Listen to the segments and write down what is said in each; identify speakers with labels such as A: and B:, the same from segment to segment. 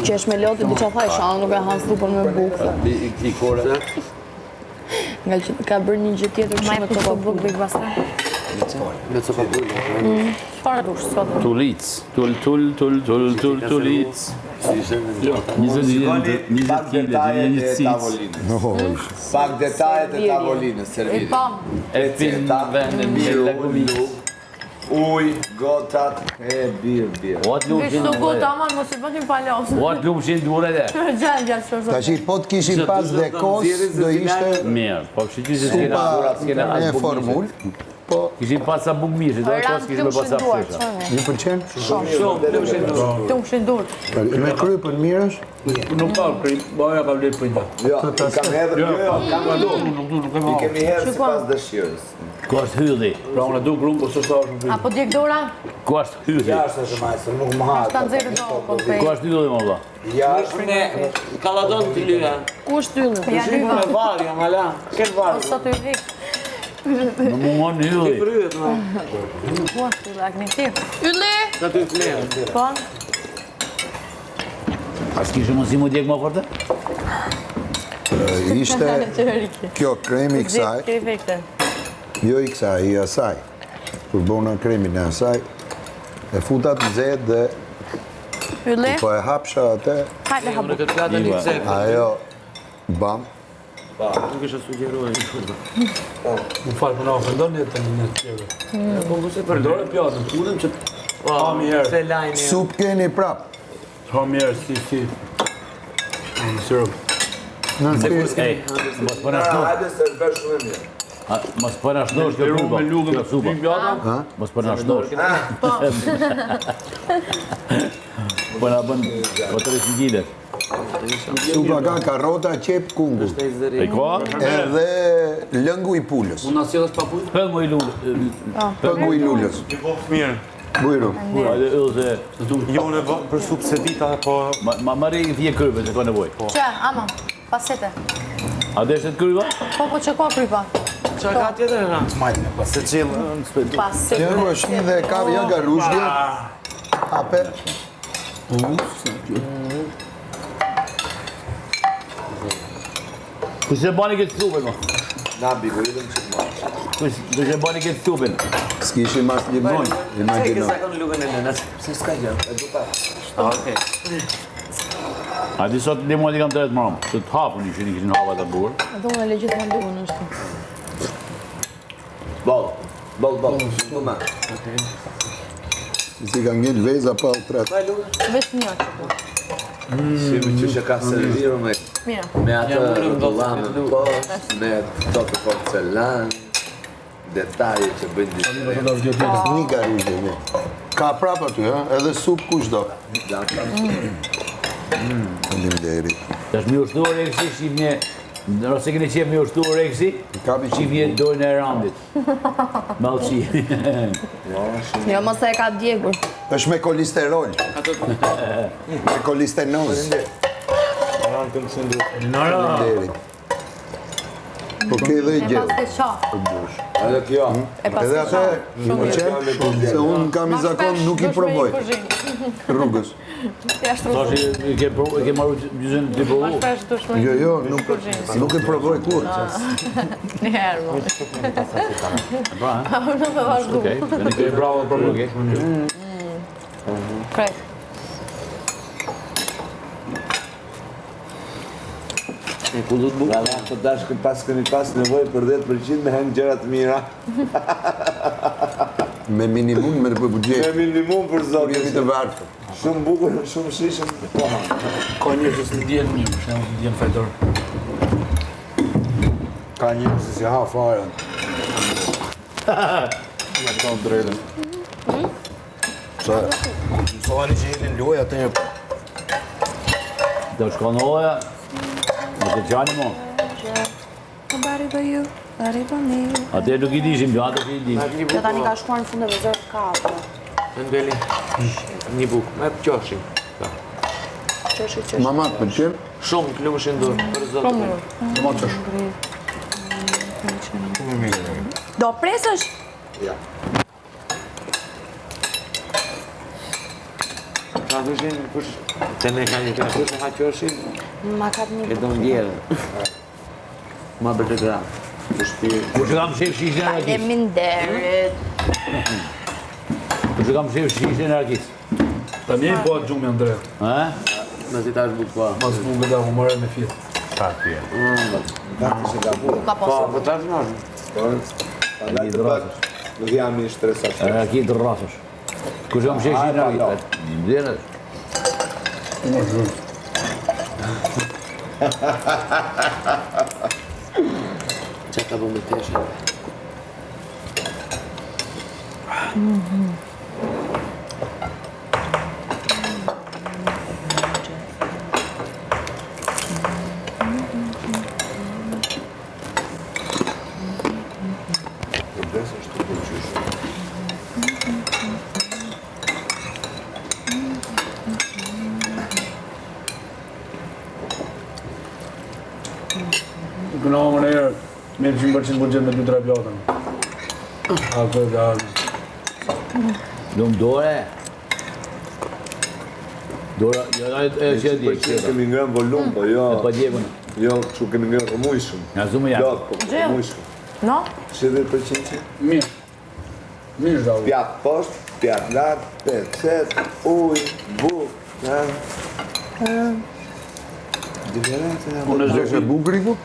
A: Qesh me lotë, di qa thaj, shanë nuk e hanë supën me bukë.
B: I kore.
A: Nga që ka bërë një gjë tjetër që me copa bukë bëjk basta.
B: Me copa bukë.
A: Çfarë dush sot?
B: Tulic. Tulic. 20 kg, një cicë.
C: Pak detajet e tavolinës, servire.
B: E fin vendin e laguminë.
C: Uj, gotat, birë.
A: Kështu gota, aman, mos i bënim palasë.
B: Ua të lumë dure dhe.
A: Gjallë, shosot.
D: Tashi, po të kishin pas dhe kos, do ishte
B: Mirë, po kështu që
D: supa me formull.
B: Kishin pas sa buk mirë, do të kishim me pas sa fshesha.
D: 1%?
A: Të më dur.
D: Me krypën mirë është?
E: Nuk ka kryp, baja ka vlerë për një.
C: Jo, kam hedhë kam do. I kemi hedhë si pas dëshirës.
B: Ku është hylli?
E: Pra unë du grumë, po së sa është në
A: Apo djek dora?
B: Ku është hylli?
C: Jashtë është majstër, nuk më hatë.
A: Ta nxerë do, po të pej.
B: Ku është hylli, më valla?
C: Jashtë
F: Ne kalladon të lyha.
A: Ku është yllë? Ja
F: Shimë me varja, mala. Këtë varja.
A: Sot të yllë.
B: Në mungon hylli.
F: Kryet, ma.
A: Ku është yllë, agniti? Yllë!
F: Ka të flerë.
A: Po?
B: As kishë mos i mu djekë më forte?
D: Ishte kjo kremi i kësaj, jo i kësaj, i asaj. Kur bona kremin e asaj, e futat në zetë dhe
A: Yllë?
D: po e hapsha atë,
A: Hajde habu.
F: Në këtë platë një cekë.
D: ajo bam,
F: Nuk isha sugjeruar një shurë.
E: Më falë, për në ofendon një të një tjeve.
F: Po ku se për
E: Përdore pjatën, punëm që ha mirë.
F: Se lajni.
D: sup keni prap.
E: Ha mirë, si. Në sirup.
B: Ej, mos për nashnosh.
C: hajde se është bërë shumë e mirë.
B: Mos për nashnosh kjo
E: Peru
B: pulpa.
E: me lugën
B: Kjo
E: të
B: supa.
E: një pjata.
B: Mos për nashnosh. Po na bën po 30 kg.
D: Supa ka karrota, qep, kungu,
B: E ka?
D: edhe lëngu i pulës,
E: Unë asjelës pa pujtë.
B: Pëngu i lullë.
D: pëngu i lullës.
G: Mirë.
D: Bujru.
B: Hajde ose
G: Jo në për supë se dita, po...
B: ma marri i fje krype se ka nevoj.
A: Që, ama, pasete.
B: A deshet krypa?
A: Po që ka krypa?
F: Qa ka tjetër e na?
G: Se qilë...
A: Pasete.
D: Kjo është një dhe ka vja garushke, hape,
B: Kështë e bani këtë supën, ma?
C: Na biguritëm që të marë.
B: Kështë e bani këtë supën?
D: s'kishin mas limon, imagino.
F: Sa ka në lugën e nënës. Se s'ka gjë. E du pa. Okej.
B: A di sot limon i kam të retë mamë, që të hapën i që një kishin hapa të burë.
A: Edhe unë e legjit më nduën është.
C: Bol, shumë me.
D: Si ka ngell veza pa u tret.
A: Vetë një që po.
C: Shimi që që ka serviru me
A: Mira.
C: atë dullamën poshtë, me to të porcelan, detaje që bëjnë ditë.
D: Një garushke, një. Ka prap aty, edhe sup kushdo. Faleminderit.
B: Tash mi ushtuar reksi, shqipnje, nëse keni qef mi ushtuar reksi, shqipnje dojnë e randit. Malqi.
A: Jo, mos e ka djegur.
D: është me kolesterol. Me kolestenoz. Faleminderit. Po ke dhe
A: E
D: gjë.
A: pas ke qa.
C: Edhe kjo.
A: E pas
D: Edhe
A: ke
D: atë,
A: qa.
D: më pëlqen, se unë kam i zakon nuk i provoj rrugës.
B: Tash i ke marru gjysën të provu.
D: Jo, nuk i provoj kur.
A: Një herë, mo.
B: Pra,
A: Nuk e vazhdu.
B: okej, në ke bravo për më.
A: Krejt.
C: Pra dhe të dashkë pas këni pas nevoj për 10% me hengë gjërat mira.
D: Me minimum, me
C: Me
D: budget.
C: minimum për
D: Kur
C: zotë.
D: jemi të vartë.
C: Shumë bukur, shumë shishëm.
E: Ka njërë që s'në djenë mirë, për shemë s'në djenë fajtor.
D: Ka një se si ha faren.
G: Me të tonë drejtën.
D: Mësovani që jeni në luaj atë një...
B: Do shkonoja, në të qani mo.
A: Bari bë ju, bari bë mi.
B: Ate nuk i dishim, jo atë që i dishim.
A: Që tani ka shkuar në fund e vëzërë ka atë.
F: Në ndeli. Një bukë. Me qoshin.
A: Qështë.
D: Mamat për qenë?
F: Shumë të lumë shindur. Për zotë.
A: Do presësh?
C: Ja.
F: thushin, kush te me ka një ka kush e ha qoshin,
A: Ma kap një
F: e do ndjerë. Ma për të gra.
B: Kush kam shef shishin e rakis?
A: Faleminderit.
B: Kush kam shef shishin e rakis?
E: Ta një po atë gjumë janë drejt.
F: Në si tash bukë pa.
E: Mas bugë da humore me fjetë.
B: Ka tje.
A: Ka
F: Po,
A: posë.
F: po tash në.
C: Andaj të pak, nuk jam i stresash.
B: Raki të rrasësh. Kush kam shef shishin e rakis? Djenës.
E: Unë është zhërë.
F: Që ka bu me teshe.
E: Këna më në erë, mirë 100% budget me 2-3 platën. A këtë dhe arë.
B: Lumë dore. Dora, jo da e që e di.
C: Kemi ngrën volum, po jo.
B: E pa djekun.
C: Jo, që kemi ngrën rëmujshëm.
B: Nga zumë janë.
C: Plot, po rëmujshëm.
A: No?
C: 70% që?
E: Mirë. Mirë da u.
C: Pjatë poshtë, pjatë lartë, pecet, uj, bukë, diferencë.
E: Unë është
D: Dhe bukri ku?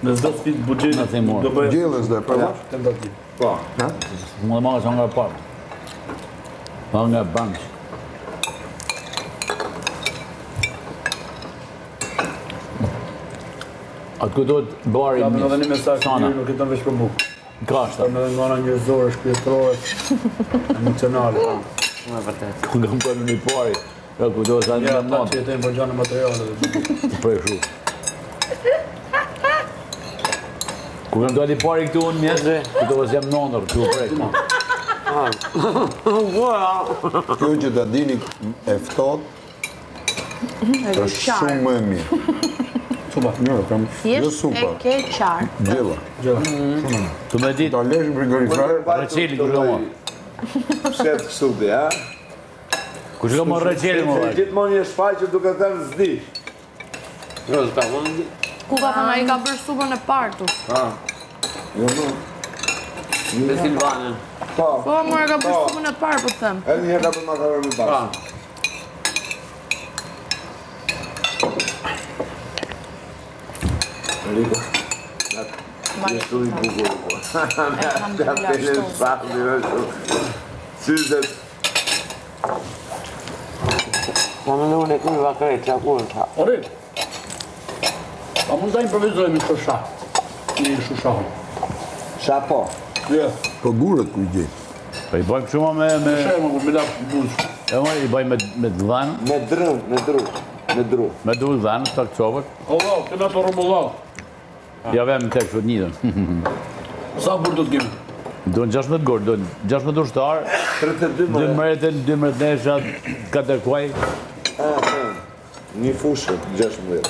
E: në zdo sfit budget
B: Në themor.
E: do bëjë
D: Gjellës dhe për
E: tentativ.
C: Po,
B: Më dhe marrës nga partë. Pa nga bankë. Atë kujtojt bari
E: Kam edhe një mesaj që
B: sana.
E: njërë nuk jeton veç për bukë.
B: Kashta.
E: Kam edhe nga nga njërzore, shpirtërore, emocionale.
F: Në vërtet.
B: Ku kam përnë një pari. Ja kujtojt sa
E: Ja,
B: një
E: ata që
B: matë.
E: jetojnë për gjanë materiale.
B: Prej shu. Ku kam dali pari këtu unë mjetë, kujtojt se jam nëndër, këtu prej.
D: Kjo që ta dini e ftohtë është shumë më e mirë.
E: Supa.
D: Jo, kam jo
A: Thjesht e
D: supa,
A: ke qarë.
D: gjella.
B: Tu me ditë,
D: Ta lesh në frigorifer,
B: Receli ku kam marrë.
C: shetë kështu di, ha?
B: Ku që kam marrë receli më
C: Se
B: vajtë.
C: gjithmonë një shfaqë duke thënë zdi.
F: Jo, s'ka vëndi.
A: Ku ka thënë, ai ka bërë supën e partu.
D: jo më.
F: Me Silvanën.
C: Po,
A: Po, mora ka bërë supën e parë, po të them.
C: edhe një herë ka për makaronë me bashkë. Riko,
A: Ma
C: jeshtu i bukur, po.
A: Alhamdulillah,
C: Të apelin
A: shto.
C: shpahë, një shumë. Syzet,
F: Ka më lune kuj vakret, që akur tha.
E: Ore, a mund ta improvizojmë një shosha? Një shoshahë.
C: shapo.
E: Jo,
D: Po gurët ku i gjej.
B: Po i bëjmë shumë me...
E: shemë, kur me lapë buzë.
B: E më i bëjmë me dhanë,
C: Me drën, me dru. Me dru.
B: me du dhanë, të këqovët.
E: Allah, këna të rumullah.
B: Ja vem të kështë njëtën.
E: Sa kur do të kemi?
B: Do në 16 gorë, do në 16 ushtarë,
C: 32 më.
B: 2 mretën, 2 mretneshat, 4 kuaj.
C: Një fushë, 16.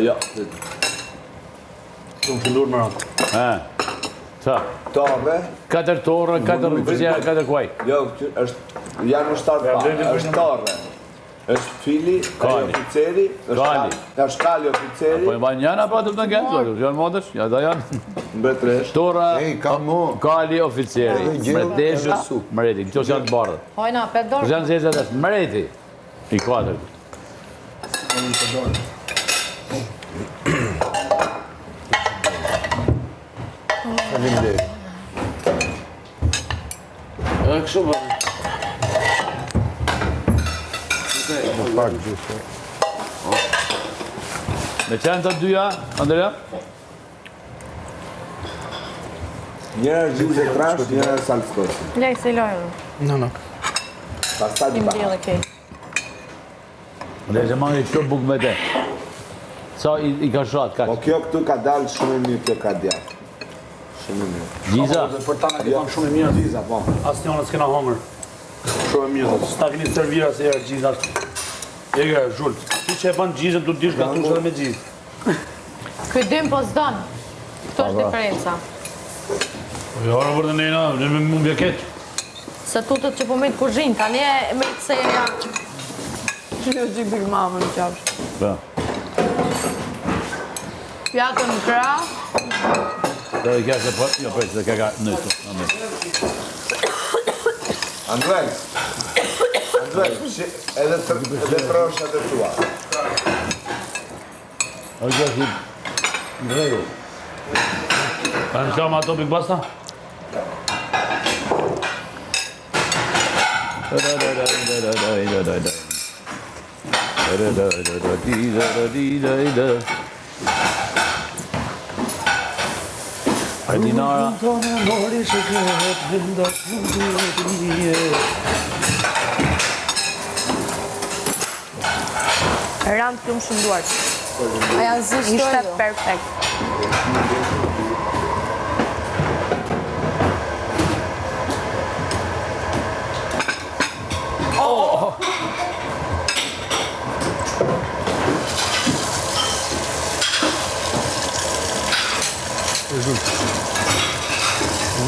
C: Jo,
E: Shumë shëndur më ratë.
B: Sa?
C: torre,
B: 4 torre, 4 oficera, 4 kuaj.
C: jo, janë ushtarë pa, është torre. është fili,
B: Kali.
C: oficeri,
B: Kali.
C: është kali oficeri,
B: Po i banë njëna pa të të ngetë, janë modësh, ja da janë.
C: mbretresh.
B: Tora,
D: Ej, ka mo.
B: kali oficeri,
D: Edhe gjellë,
B: mreteshët,
D: edhe supë.
B: mreti, këto që janë të bardhët.
A: Hojna, 5
B: Këto
A: dorë.
B: janë zezet është mreti, i 4.
D: Faleminderit.
F: Edhe kështu bërë.
D: Pak gjithë.
B: Me qenë të dyja, Andrea?
C: Njëra është gjizë e trash, njëra është salskosi.
A: Lej, se lojnë.
C: Pastaj
A: Tim
C: ba.
A: bjellë kej.
B: Dhe që mangi shumë bukë me te. Sa i ka shatë,
C: Po
B: kaq.
C: kjo këtu ka dalë shumë e mirë, kjo ka djatë. Shumë e mirë.
B: Gjiza,
E: Për ta në këtan shumë e mirë.
C: Gjiza, po.
E: Asë njënë s'kena hongër. Shumë e mirë. S'ta keni servira se erë gjizë ashtë. Ege, zhullë. Ti që e banë gjizën, tu t'dish ka tush edhe me gjizë.
A: Ky dim po s'don. Këto është diferenca.
E: Jo, Robert dhe Nena, në më bjeket.
A: Se tutët që po me të kuzhinë, tani e me të seja. Që jo që Big Mama në qafsh.
B: Pa.
A: Pjatën në kra.
B: Do i kështë e po, jo përqë dhe ka nësë.
C: Andrej, edhe troshat e tua.
B: O gjashtë, në regu.
E: Pa në shkama ato Big Basta?
B: Dinara.
A: Rand të më shënduar.
H: A janë zi
A: Ishte
H: shtojë do?
A: perfekt.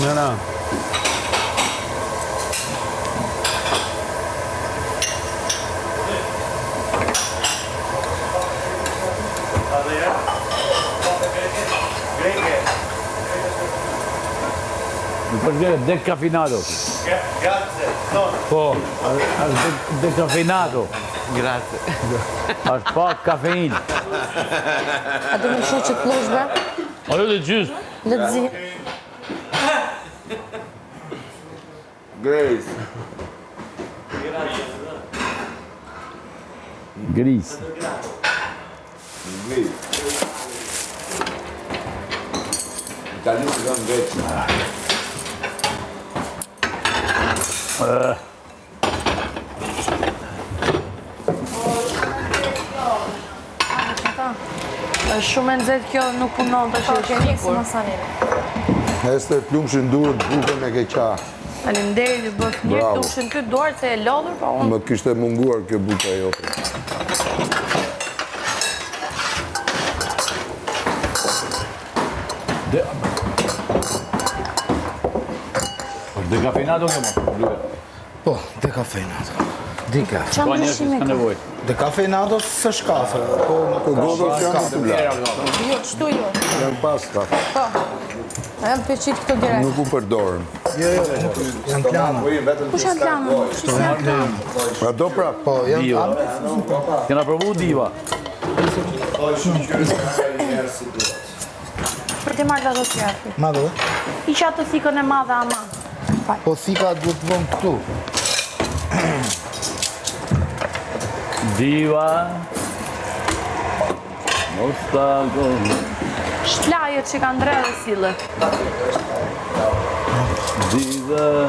E: Nena.
B: Më përshkere decafinato. Po, është decafinato.
F: Grazie.
B: Është pak kafein.
H: A do me shu që të lushbe?
E: Ajo dhe gjysë.
H: Letëzi.
C: Grace.
B: Gris.
C: Italianisë kanë veç.
A: Është shumë e nxehtë kjo, nuk punon të
H: Po,
A: shirë
H: ke njësë
A: shikur.
H: më sanire.
D: Ester plumshin duhet bukën e keqa.
A: Faleminderit, bëf mirë
D: Bravo.
A: të ushin këtë duar se e lodhur, po unë.
D: Më kishte munguar kjo buka jote.
B: Është decafinato kjo më?
I: Po, decafeinato. Dika.
H: Qa
B: Ka
H: më
B: njerëz që
H: shime
B: s'ka
H: ka?
B: nevojë.
I: Decafeinato së shkafe. Po,
D: Po godot janë të la.
H: Jo, qëtu jo.
D: Janë pasta.
H: Po. A janë peqit këto direkt.
D: Nuk u përdorën.
I: jo, janë plana.
H: Kush janë plana? Kush janë plana?
D: Pra do prap.
I: Po, janë
B: Diva. Kena provu diva.
A: Për të marrë ato sjafi.
I: madhe.
A: Isha të thikën e madhe ama.
I: Po, thika duhet të vëmë këtu.
B: Diva. Mostago.
A: Shlajet që kanë ndre dhe sile.
B: Diva.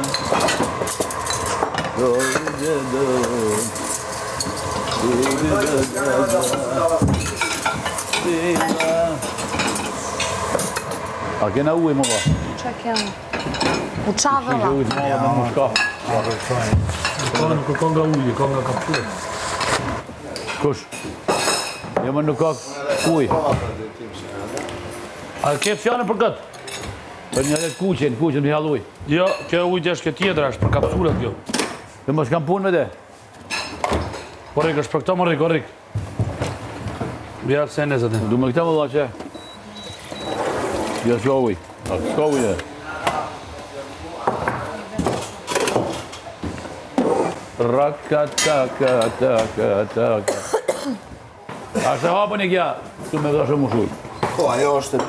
B: A kena ujë më ba?
A: Qa kemë? U qave
B: Që
A: la.
B: ujë të madhe me mushkaf.
E: Nuk ka nga ujë, ka nga kapur.
B: Kush? Jo më nuk ka ujë.
E: A ke fjallën për këtë?
B: Për një dhe kuqen më hall ujë.
E: Jo, kjo ujë është këtë tjetër, është për kapsulat kjo.
B: Dhe më s'kam punë me te.
E: Po Rik, është për këto më Rik, o Rik. Bjarë se në zëtë.
B: Du me këta më dha që. Jo s'ka ujë. S'ka ujë dhe. Raka. A se hapën e kja, tu me dhashë më shuj.
C: Po, ajo është...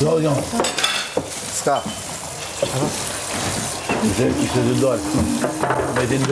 B: Jo, jo.
I: Ska.
B: Ishte të dorë. Me të ndorë.